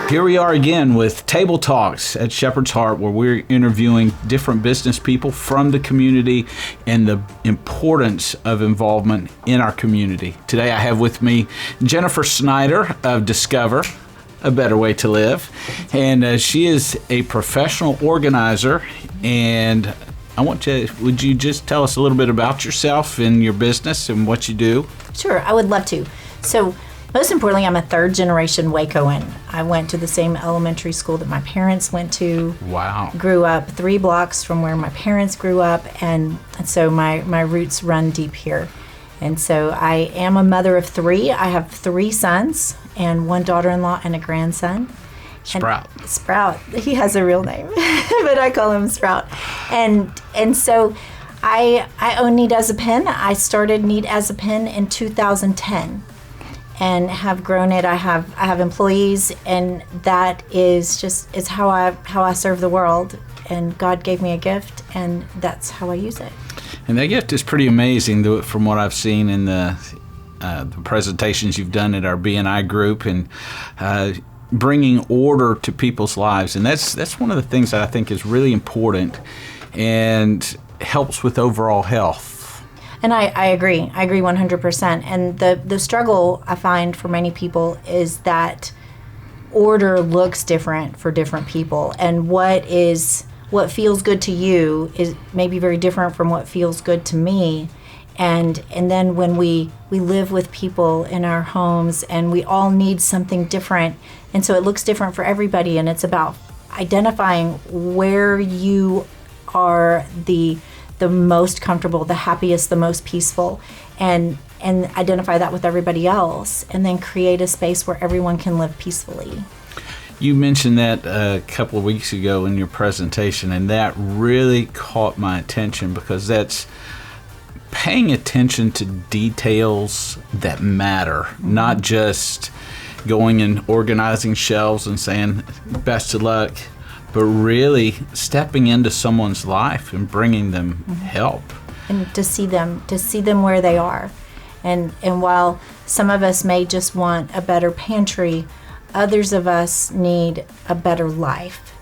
Here we are again with Table Talks at Shepherd's Heart, where we're interviewing different business people from the community and the importance of involvement in our community. Today I have with me Jennifer Snyder of Discover, A Better Way to Live, and she is a professional organizer. And would you just tell us a little bit about yourself and your business and what you do? Sure, I would love to. So, most importantly, I'm a third generation Wacoan. I went to the same elementary school that my parents went to. Wow. Grew up 3 blocks from where my parents grew up, and so my roots run deep here. And so I am a mother of 3. I have 3 sons and 1 daughter-in-law and a grandson. Sprout. Sprout. He has a real name, but I call him Sprout. And so I own Need as a Pen. I started Need as a Pen in 2010. And have grown it. I have employees, and that is how I serve the world. And God gave me a gift, and that's how I use it. And that gift is pretty amazing, from what I've seen in the presentations you've done at our B&I group, and bringing order to people's lives. And that's one of the things that I think is really important and helps with overall health. And I agree. I agree 100%. And the struggle I find for many people is that order looks different for different people. And what feels good to you is maybe very different from what feels good to me. And then when we live with people in our homes, and we all need something different, and so it looks different for everybody, and it's about identifying where you are the most comfortable, the happiest, the most peaceful, and identify that with everybody else, and then create a space where everyone can live peacefully. You mentioned that a couple of weeks ago in your presentation, and that really caught my attention, because that's paying attention to details that matter, not just going and organizing shelves and saying best of luck, but really stepping into someone's life and bringing them help. And to see them where they are. And while some of us may just want a better pantry, others of us need a better life.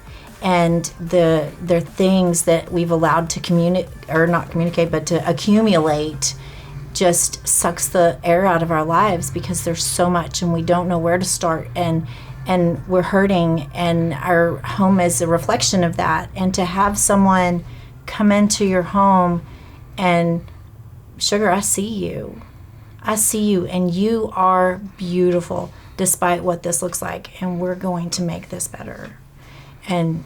And the things that we've allowed to accumulate just sucks the air out of our lives, because there's so much and we don't know where to start. And we're hurting, and our home is a reflection of that. And to have someone come into your home and, sugar, I see you, and you are beautiful despite what this looks like, and we're going to make this better. And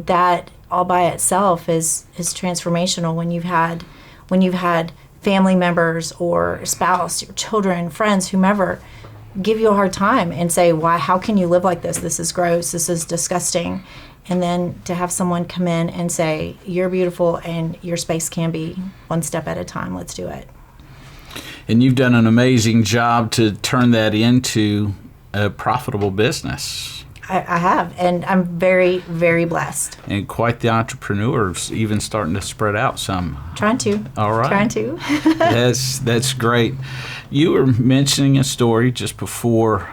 that all by itself is transformational when you've had family members or spouse, your children, friends, whomever, give you a hard time and say, why, how can you live like this? This is gross, this is disgusting. And then to have someone come in and say, you're beautiful and your space can be one step at a time, let's do it. And you've done an amazing job to turn that into a profitable business. I have, and I'm very, very blessed. And quite the entrepreneurs, even starting to spread out some. Trying to. All right. Trying to. That's great. You were mentioning a story just before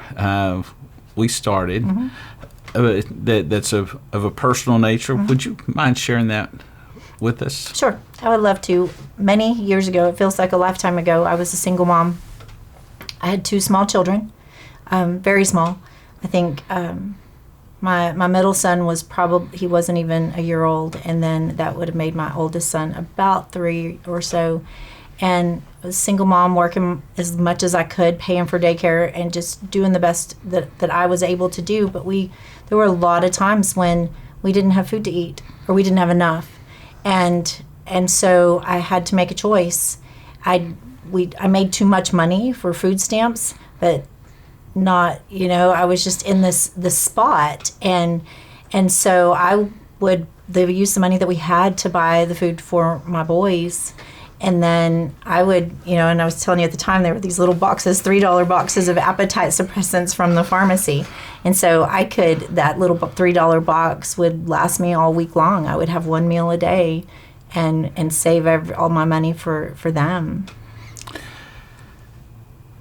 we started that's of a personal nature. Would you mind sharing that with us? Sure, I would love to. Many years ago, it feels like a lifetime ago, I was a single mom. I had 2 small children, very small. I think my middle son he wasn't even a year old, and then that would have made my oldest son about 3 or so. And I was a single mom, working as much as I could, paying for daycare, and just doing the best that I was able to do. But there were a lot of times when we didn't have food to eat, or we didn't have enough, and so I had to make a choice. I made too much money for food stamps, but not, I was just in this spot, and so they would use the money that we had to buy the food for my boys, and then I would, and I was telling you at the time, there were these little boxes, $3 boxes of appetite suppressants from the pharmacy, and so that little $3 box would last me all week long. I would have 1 meal a day, and save all my money for them.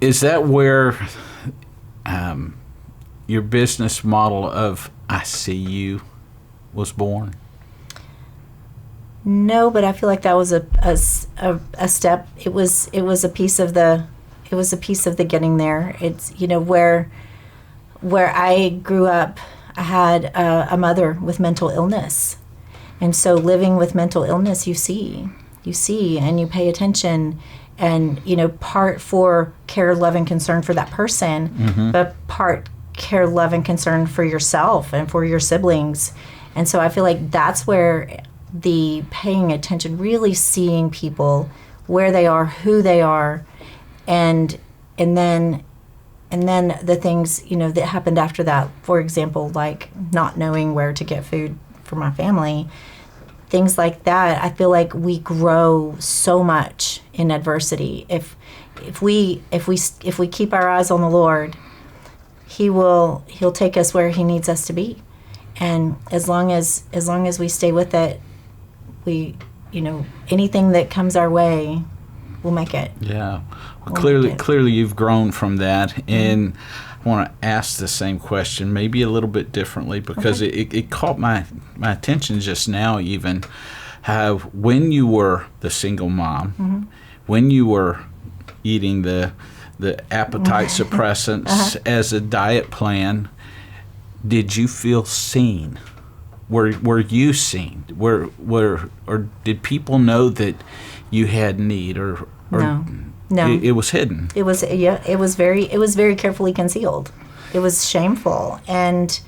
Is that where your business model of I See You was born? No, but I feel like that was a step. It was a piece of the getting there. It's, you know, where I grew up, I had a mother with mental illness. And so living with mental illness, you see and you pay attention, and, you know, part for care, love, and concern for that person, but part care, love, and concern for yourself and for your siblings. And so I feel like that's where the paying attention, really seeing people where they are, who they are, and then the things, you know, that happened after that. For example, like not knowing where to get food for my family, things like that. I feel like we grow so much in adversity. If we keep our eyes on the Lord, He'll take us where He needs us to be. And as long as we stay with it, we, you know, anything that comes our way, we'll make it. Yeah. Well, clearly you've grown from that. And I want to ask the same question, maybe a little bit differently, because it caught my attention just now, even how when you were the single mom, when you were eating the appetite suppressants as a diet plan, did you feel seen? Were you seen? Or did people know that you had need, or No. It was hidden? It was very carefully concealed. It was shameful, and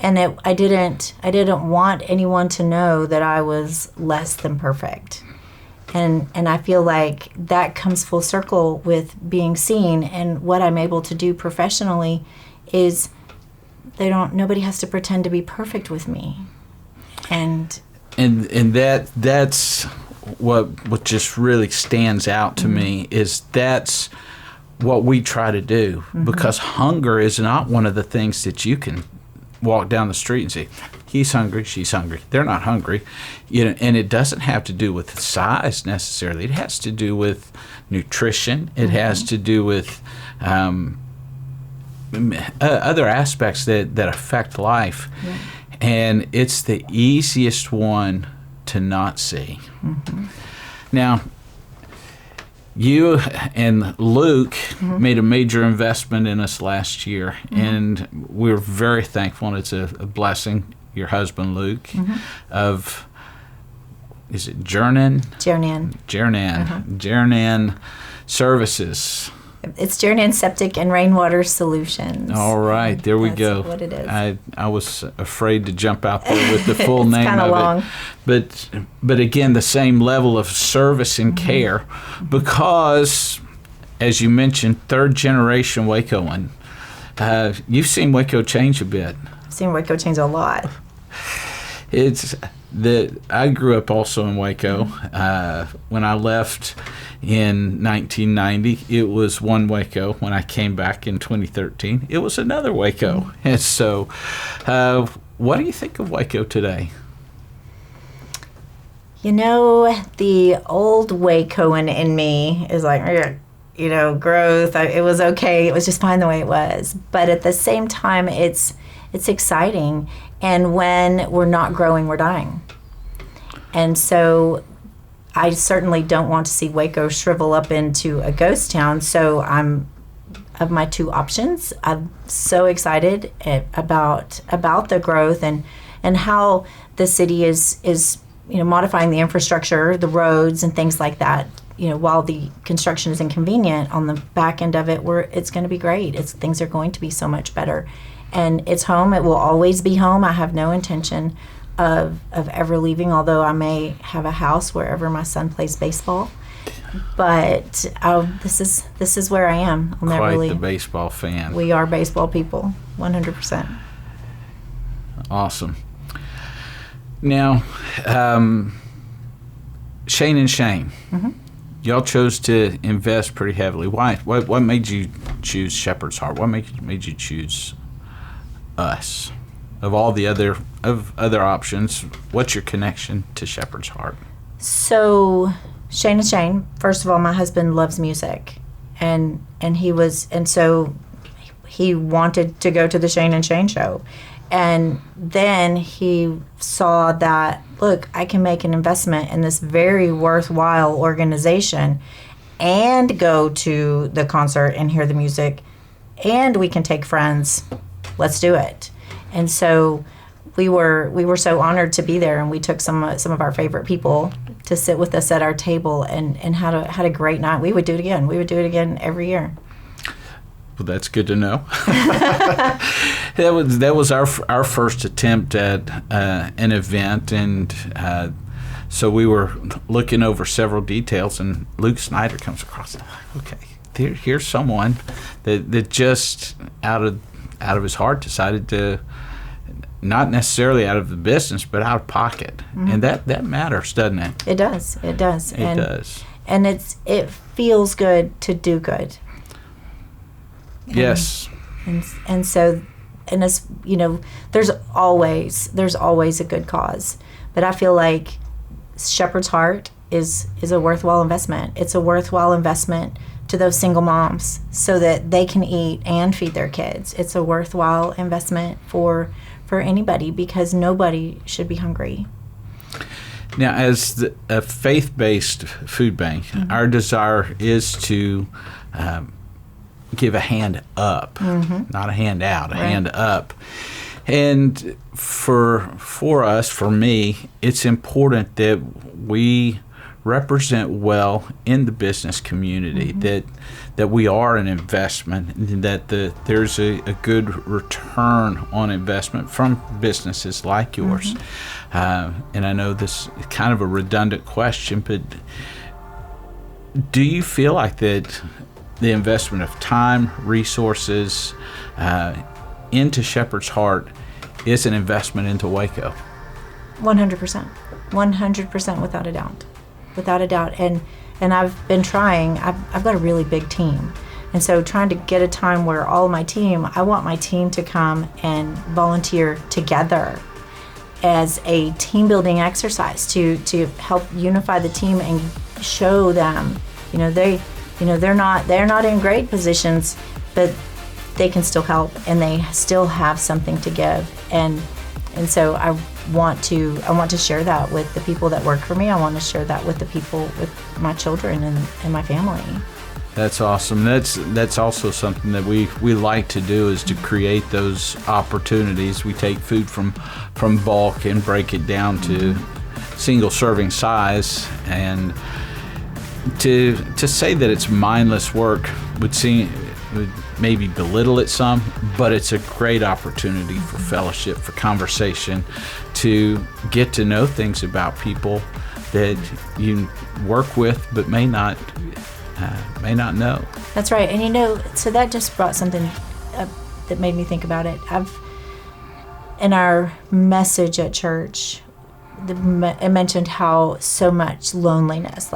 I didn't want anyone to know that I was less than perfect. And I feel like that comes full circle with being seen, and what I'm able to do professionally is nobody has to pretend to be perfect with me. And that's what just really stands out to me, is that's what we try to do, because hunger is not one of the things that you can walk down the street and say, he's hungry, she's hungry. They're not hungry. You know, and it doesn't have to do with size necessarily. It has to do with nutrition. It has to do with other aspects that affect life. Yeah. And it's the easiest one to not see. Now, you and Luke made a major investment in us last year, and we're very thankful, and it's a blessing. Your husband, Luke, of, is it Jernan? Jernan Services. It's Jernan Septic and Rainwater Solutions. All right, there we go. That's what it is. I was afraid to jump out there with the full name kind of long. it. But again, the same level of service and care, because, as you mentioned, third generation Wacoan. You've seen Waco change a bit. I've seen Waco change a lot. I grew up also in Waco. When I left in 1990, it was one Waco. When I came back in 2013, it was another Waco. And so, what do you think of Waco today? You know, the old Wacoan in me is like, you know, growth. It was okay. It was just fine the way it was. But at the same time, it's exciting. And when we're not growing, we're dying. And so I certainly don't want to see Waco shrivel up into a ghost town. So of my two options, I'm so excited about the growth and how the city is you know, modifying the infrastructure, the roads and things like that. You know, while the construction is inconvenient, on the back end of it, it's going to be great. Things are going to be so much better. And it's home. It will always be home. I have no intention of ever leaving, although I may have a house wherever my son plays baseball. But this is where I am. I'll never leave. Quite the baseball fan. We are baseball people, 100%. Awesome. Now, Shane and Shane, y'all chose to invest pretty heavily. Why? What made you choose Shepherd's Heart? What made you choose us? Of all the other options, what's your connection to Shepherd's Heart? So, Shane and Shane, first of all, my husband loves music, and so he wanted to go to the Shane and Shane show. And then he saw that, look, I can make an investment in this very worthwhile organization and go to the concert and hear the music, and we can take friends. Let's do it. And so we were so honored to be there, and we took some of our favorite people to sit with us at our table and had a great night. We would do it again. We would do it again every year. Well, that's good to know. That was our first attempt at an event, and so we were looking over several details, and Luke Snyder comes across. Okay, here's someone that just out of his heart decided to, not necessarily out of the business, but out of pocket, and that matters, doesn't it? It does. It does. It does. And it feels good to do good. Yes. And so, and it's, there's always a good cause, but I feel like Shepherd's Heart is a worthwhile investment. It's a worthwhile investment to those single moms so that they can eat and feed their kids. It's a worthwhile investment for anybody, because nobody should be hungry. Now, as a faith-based food bank, our desire is to give a hand up, not a hand out, a hand up. And for us, for me, it's important that we represent well in the business community, that we are an investment, and that there's a good return on investment from businesses like yours. And I know this is kind of a redundant question, but do you feel like that the investment of time, resources into Shepherd's Heart is an investment into Waco? 100%. 100%, without a doubt. Without a doubt. And I've been trying. I've got a really big team. And so trying to get a time where all of my team, I want my team to come and volunteer together as a team building exercise to help unify the team and show them, they're not in great positions, but they can still help, and they still have something to give. And so I want to share that with the people that work for me. I want to share that with the people, with my children and my family. That's awesome. That's also something that we like to do, is to create those opportunities. We take food from bulk and break it down to single serving size, and to say that it's mindless work would maybe belittle it some, but it's a great opportunity for fellowship, for conversation, to get to know things about people that you work with but may not know. That's right. And so that just brought something up that made me think about it. In our message at church, it mentioned how so much loneliness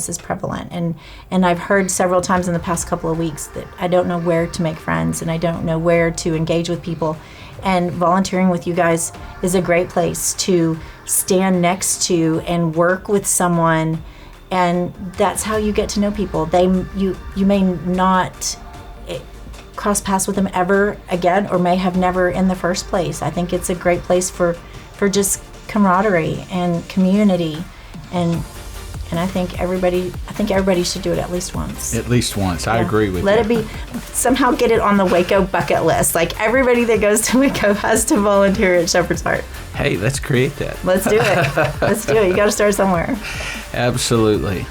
is prevalent, and I've heard several times in the past couple of weeks that I don't know where to make friends, and I don't know where to engage with people, and volunteering with you guys is a great place to stand next to and work with someone, and that's how you get to know people. You may not cross paths with them ever again, or may have never in the first place. I think it's a great place for just camaraderie and community, and I think everybody should do it at least once. At least once. I agree with you. Let it be, somehow get it on the Waco bucket list. Like, everybody that goes to Waco has to volunteer at Shepherd's Heart. Hey, let's create that. Let's do it. Let's do it. You got to start somewhere. Absolutely.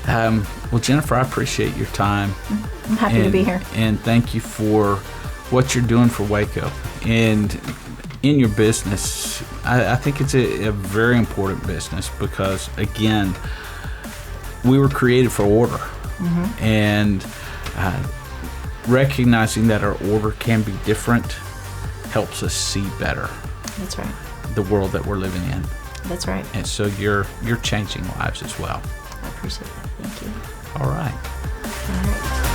Well, Jennifer, I appreciate your time. I'm happy to be here. And thank you for what you're doing for Waco. And in your business, I think it's a very important business, because, again, we were created for order. And recognizing that our order can be different helps us see better. That's right. The world that we're living in. That's right. And so you're changing lives as well. I appreciate that. Thank you. All right. All right.